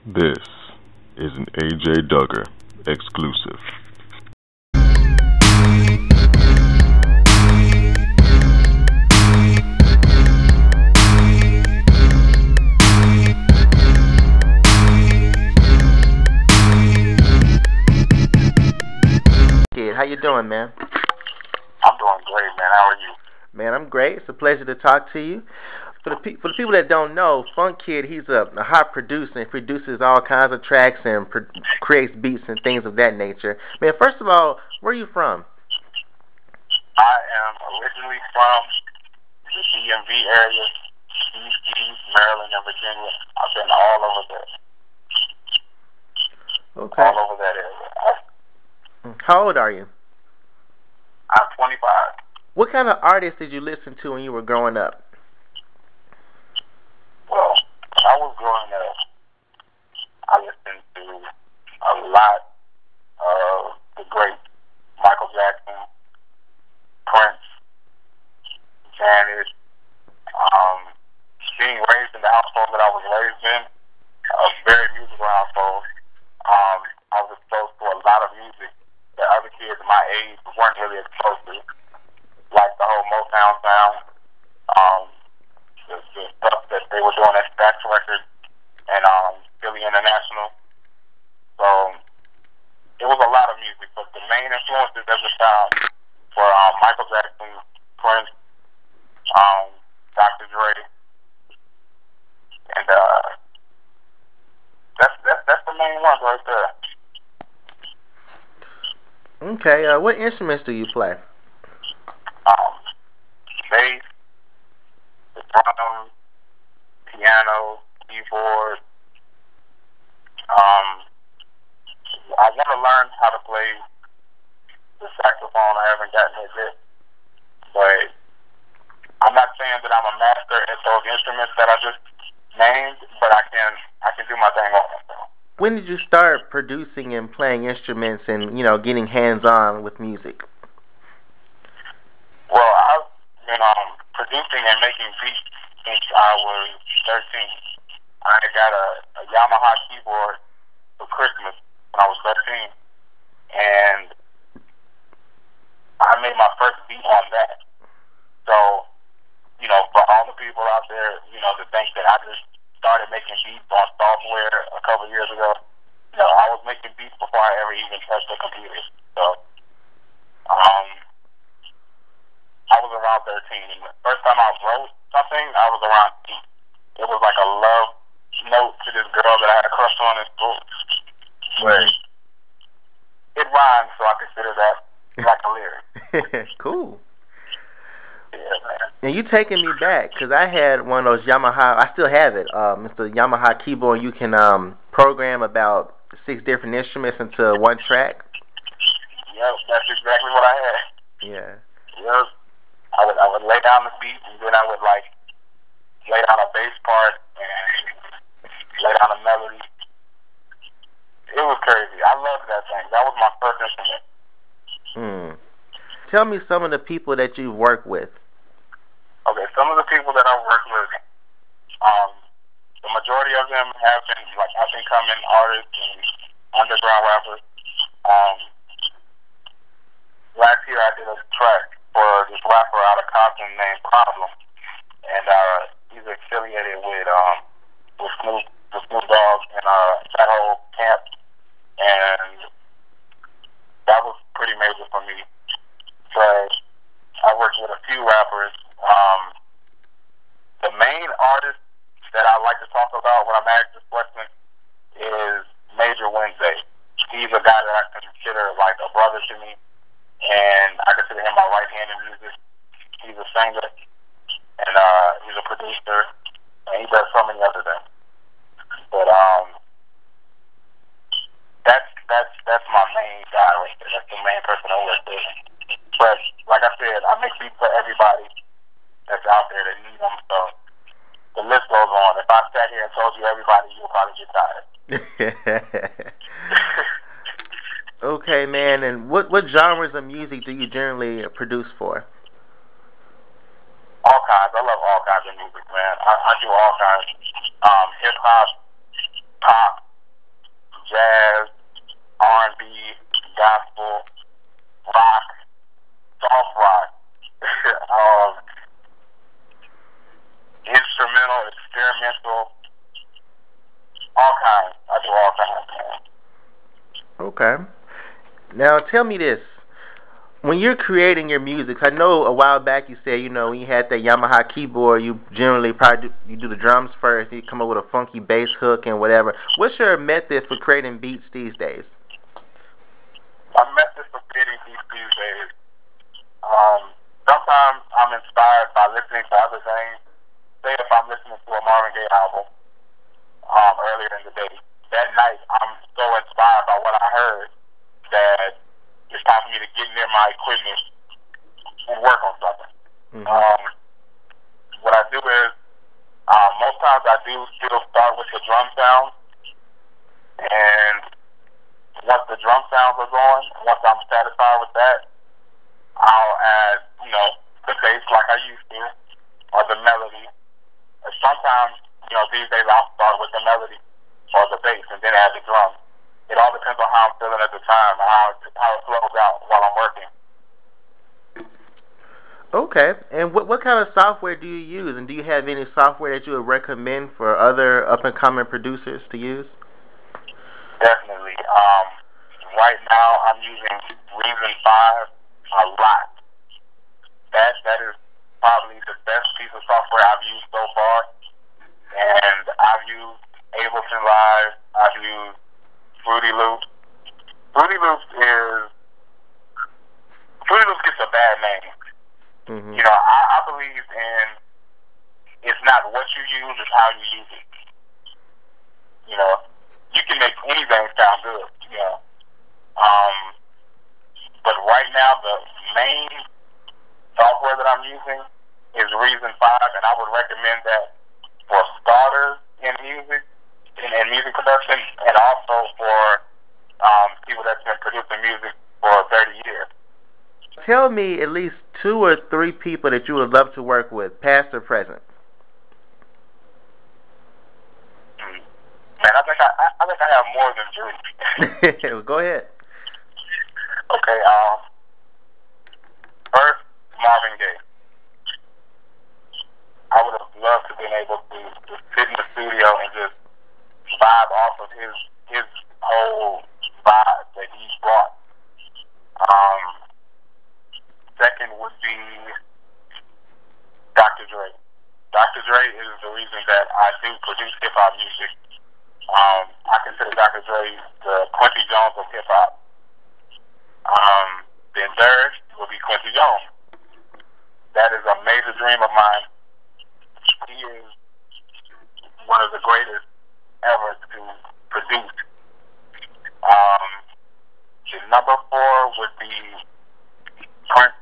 This is an AJ Duggar exclusive. Kid, how you doing, man? I'm doing great, man. How are you? Man, I'm great. It's a pleasure to talk to you. For the people that don't know, Funkkid, he's a hot producer and produces all kinds of tracks and creates beats and things of that nature. Man, first of all, where are you from? I am originally from the DMV area, DC, Maryland, and Virginia. I've been all over there. Okay. All over that area. How old are you? I'm 25. What kind of artists did you listen to when you were growing up? Well, when I was growing up, I listened to a lot of the great Michael Jackson, Prince, Janet. Being raised in the household that I was raised in, a very musical household, I was exposed to a lot of music that other kids my age weren't really exposed to, like the whole Motown sound, the stuff that they were doing at Stax Records and Philly International. So it was a lot of music, but the main influences at the time were Michael Jackson, Prince, Dr. Dre, and that's the main ones right there. Okay, what instruments do you play? Bass, the drum, piano, keyboard. I want to learn how to play the saxophone. I haven't gotten it yet, but I'm not saying that I'm a master at those instruments that I just named, but I can do my thing on them. When did you start producing and playing instruments and, getting hands-on with music? Well, I've been producing and making beats since I was 13. I got a Yamaha keyboard for Christmas when I was 13, and I made my first beat on that. So, for all the people out there, to think that I just started making beats on software a couple years ago, I was making beats before I ever even touched a computer. So, I was around 13, and the first time I wrote something, I was around 8. It was like a love note to this girl that I had a crush on in school. But it rhymes, so I consider that like a lyric. Cool. Yeah, man. And you taking me back, because I had one of those Yamaha, I still have it, it's the Yamaha keyboard. You can program about 6 different instruments into one track. Yep, that's exactly what I had. Yeah. Yep. I would lay down the beat, and then I would lay down a bass part and lay down a melody. It was crazy. I loved that thing. That was my first instrument. Tell me some of the people that you've worked with. Okay, some of the people that I've worked with, the majority of them have been up-and-coming artists and underground rappers. Last year I did a track for this rapper out of Compton named Problem, and he's affiliated with Snoop Dogg and that whole camp, and that was pretty major for me. But I worked with a few rappers. The main artist that I like to talk about when I'm asked this question is Major Wednesday. He's a guy that I consider like a brother to me, and I consider him my right hand in music. He's a singer, and he's a producer, and he does so many other things. But that's my main guy right there. That's the main person I work with. But like I said, I make beats for everybody that's out there that need them. So the list goes on. If I sat here and told you everybody, you'll probably get tired. Okay, man. And what genres of music do you generally produce for? All kinds. I love all kinds of music, man. I do all kinds. Hip hop, pop, Okay. Now tell me this. When you're creating your music, I know a while back you said, when you had that Yamaha keyboard, you generally probably you do the drums first, you come up with a funky bass hook and whatever. What's your method for creating beats these days? My method for creating beats these days, sometimes I'm inspired by listening to other things. Say if I'm listening to a Marvin Gaye album earlier in the day, that night I'm so inspired by what I heard that it's time for me to get near my equipment and work on something. Mm-hmm. What I do is, most times I do still start with the drum sound, and once the drum sounds are going, once I'm satisfied with that, I'll add, the bass like I used to, or the melody. And sometimes, these days I'll start with the melody or the bass and then add the drum. It all depends on how I'm feeling at the time, how it flows out while I'm working. Okay. And what kind of software do you use? And do you have any software that you would recommend for other up-and-coming producers to use? Definitely. Right now I'm using Reason 5 a lot. That is probably the best piece of software I've used so far. And I've used Ableton Live. I've used Fruity Loops. Fruity Loops gets a bad name. Mm-hmm. I believe in it's not what you use, it's how you use it. You can make anything sound good, but right now the main software that I'm using is Reason 5, and I would recommend that for starters in music, in music production, and also for people that's been producing music for 30 years. Tell me at least 2 or 3 people that you would love to work with, past or present. Man, I think I have more than 3. Well, go ahead. Okay. First, Marvin Gaye. I would have loved to been able to sit in the studio and just vibe off of his whole vibe that he brought. Second would be Dr. Dre. Dr. Dre is the reason that I do produce hip-hop music. I consider Dr. Dre the Quincy Jones of hip-hop. Then third will be Quincy Jones. That is a major dream of mine. He is one of the greatest ever to produce. Number 4 would be Prince,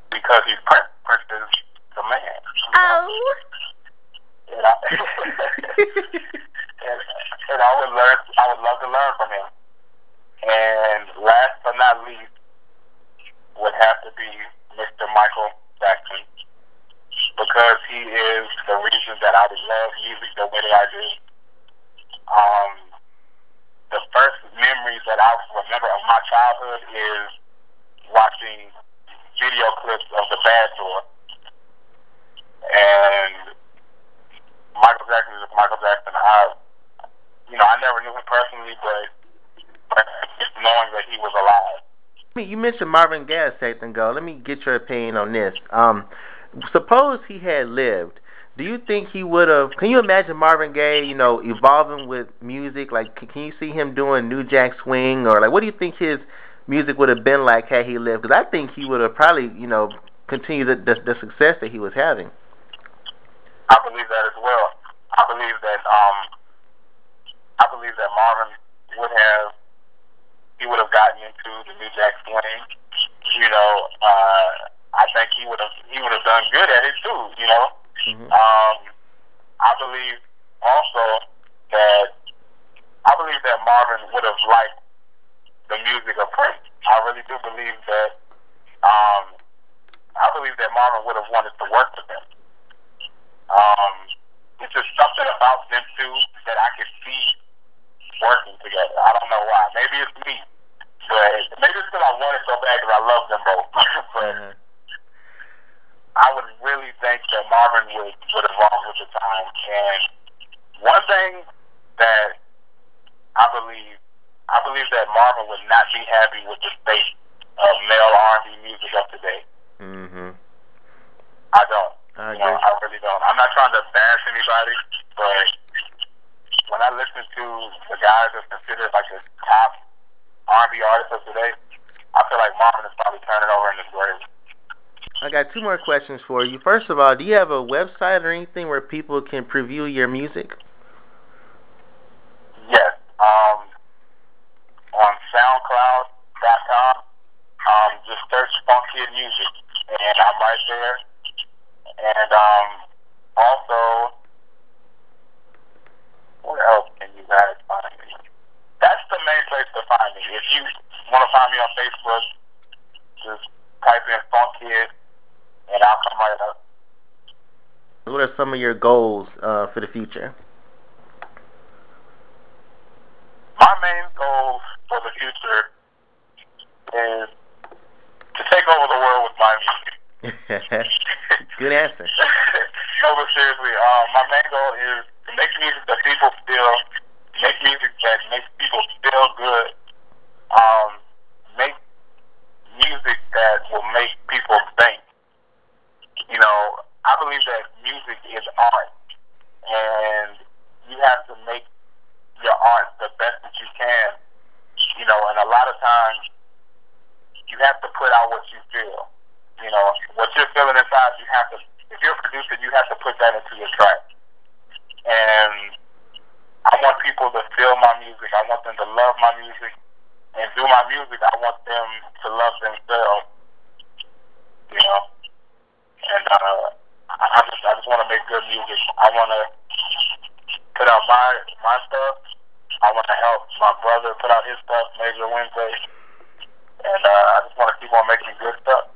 because he's Prince. Prince is the man. Oh. And I would love to learn from him. And last but not least would have to be Mr. Michael Jackson, because he is the reason that I love music the way that I do. The first memories that I remember of my childhood is watching video clips of The Bad Tour. And Michael Jackson is Michael Jackson. I never knew him personally, but just knowing that he was alive. You mentioned Marvin Gaye a second ago. Let me get your opinion on this. Suppose he had lived. Do you think he would have? Can you imagine Marvin Gaye, evolving with music? Like, can you see him doing New Jack Swing, or like, what do you think his music would have been like had he lived? Because I think he would have probably, continued the success that he was having. I believe that as well. I believe that Marvin would have gotten into the New Jack Swing. I think he would have done good at it too. Mm-hmm. I believe also that Marvin would have liked the music of Prince. I really do believe that. I believe that Marvin would have wanted to work with them. It's just something about them two that I could see working together. I don't know why. Maybe it's me, but maybe it's because I want it so bad because I love them both. But I would really think that Marvin would evolve with the time. And one thing that I believe believe that Marvin would not be happy with the state of male R&B music of today. I don't. I agree. I really don't. I'm not trying to bash anybody, but when I listen to the guys that's considered like the top R&B artists of today, I feel like Marvin is probably turning over in his grave. I got 2 more questions for you. First of all, do you have a website or anything where people can preview your music? Yes. On SoundCloud.com, just search Funkkid Music, and I'm right there. And also, where else can you guys find me? That's the main place to find me. If you want to find me on Facebook, just type in Funkkid, and I'll come right up. What are some of your goals for the future? My main goal for the future is to take over the world with my music. Good answer. No, but seriously, my main goal is to make music that people make music that makes people feel good, make music that will make people think. I believe that music is art, and you have to make your art the best that you can, and a lot of times you have to put out what you feel. What you're feeling inside, if you're a producer, you have to put that into your track. And I want people to feel my music. I want them to love my music. And through my music, I want them to love themselves. And I just want to make good music. I want to put out my stuff. I want to help my brother put out his stuff, Major Wednesday. And I just want to keep on making good stuff.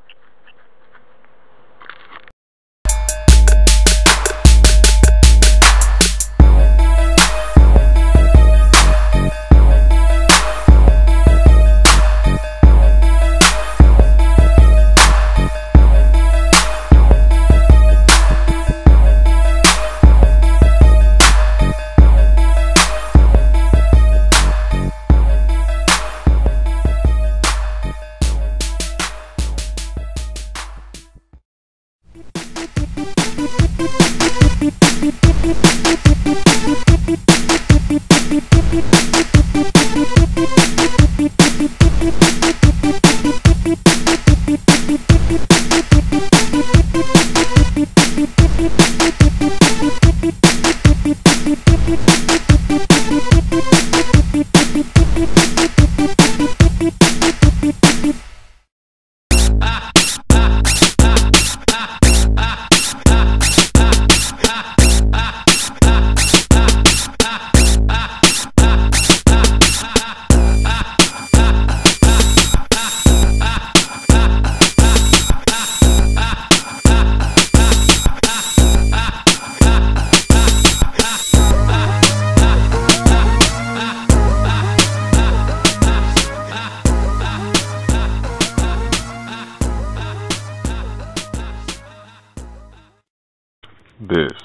This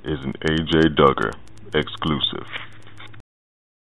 is an AJ Duggar exclusive.